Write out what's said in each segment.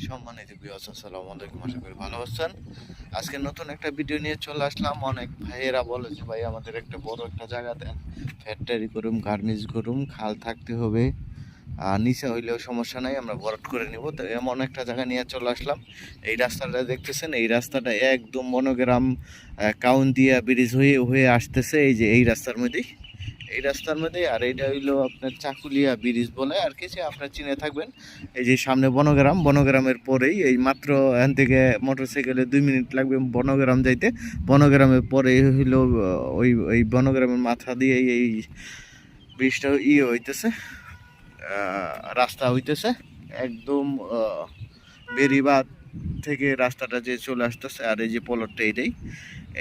সম্মানিত ভিউয়ার্স, আসসালামু আলাইকুম। আশা করি ভালো আছেন। আজকে নতুন একটা ভিডিও নিয়ে চলে আসলাম। অনেক ভাইয়েরা বলে যে ভাই আমাদের একটা বড় একটা জায়গা দেন, ফ্যাক্টরি করুম, গার্মেন্টস করুম, খাল থাকতে হবে, আর নিচে হইলেও সমস্যা নাই, আমরা ভরাট করে নিব। তো এমন একটা জায়গা নিয়ে চলে আসলাম। এই রাস্তাটা দেখতেছেন, এই রাস্তাটা একদম বনগ্রাম কাউন্দিয়া ব্রিজ হয়ে হয়ে আসতেছে। এই যে এই রাস্তার মধ্যেই, এই রাস্তার মধ্যে। আর এইটা হইলো আপনার চাকুলিয়া ব্রিজ বলে আর কি, আপনার চিনে থাকবেন। এই যে সামনে বনগ্রাম, বনগ্রামের পরেই এই মাত্র এখান থেকে মোটরসাইকেলে 2 মিনিট লাগবে বনগ্রাম যাইতে। বনগ্রামের পরে হইলো ওই ওই বনগ্রামের মাথা দিয়ে এই ব্রিজটা হইতেছে, রাস্তা হইতেছে একদম বেরিবাদ থেকে রাস্তাটা যে চলে আসতেছে। আর এই যে পলটটা এইটাই,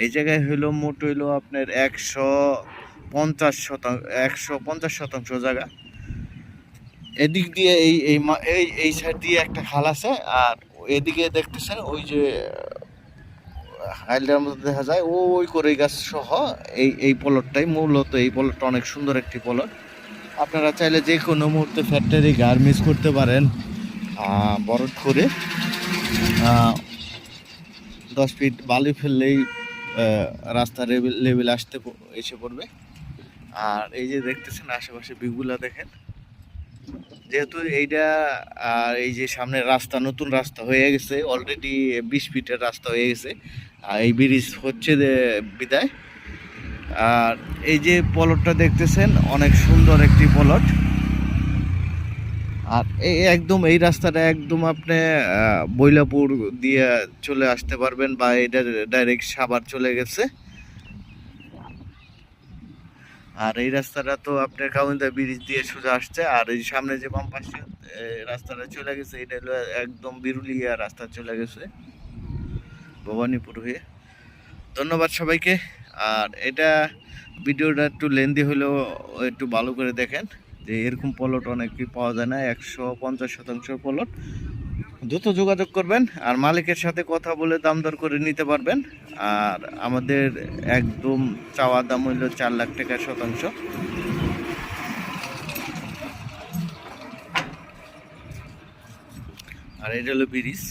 এই জায়গায় হইলো মোট হইলো আপনার 150% জায়গা। এদিক দিয়ে এই এই এই এই সাইড দিয়ে একটা খাল আছে। আর এদিকে দেখতেছেন ওই যে হাইলটার মধ্যে দেখা যায় ওই করে গাছ সহ এই পলটটাই মূলত। এই পলটটা অনেক সুন্দর একটি পলট। আপনারা চাইলে যে কোনো মুহূর্তে ফ্যাক্টরি গার্মেন্টস করতে পারেন বরট করে। 10 ফিট বালি ফেললেই রাস্তা লেভেল এসে পড়বে। আর এই যে দেখতেছেন আশেপাশে ভিউগুলা দেখেন। যেহেতু এইটা আর এই যে সামনে রাস্তা, নতুন রাস্তা হয়ে গেছে অলরেডি, 20 ফিটের রাস্তা হয়ে গেছে। আর এই ব্রিজ হচ্ছে যে বিদায়। আর এই যে পলটটা দেখতেছেন অনেক সুন্দর একটি পলট। আর এই একদম এই রাস্তাটা একদম আপনি বৈলাপুর দিয়ে চলে আসতে পারবেন, বা এটা ডাইরেক্ট সাভার চলে গেছে। আর এই রাস্তাটা তো আপনার কাউন্দা ব্রিজ দিয়ে সোজা আসছে। আর এই সামনে যে বাম পাশে রাস্তাটা চলে গেছে, এটা হলো একদম বিরুলিয়া রাস্তা চলে গেছে ভবানীপুর হয়ে। ধন্যবাদ সবাইকে। আর এটা ভিডিওটা একটু লেন্দি হলেও একটু ভালো করে দেখেন, যে এরকম পলট অনেকই পাওয়া যায় না। 150% পলট। দ্রুত যোগাযোগ করবেন, আর মালিকের সাথে কথা বলে দাম দর করে নিতে পারবেন। আর আমাদের একদম চাওয়া দাম হইল 4 লাখ টাকা শতাংশ। আর এটা হলো ব্রিজ।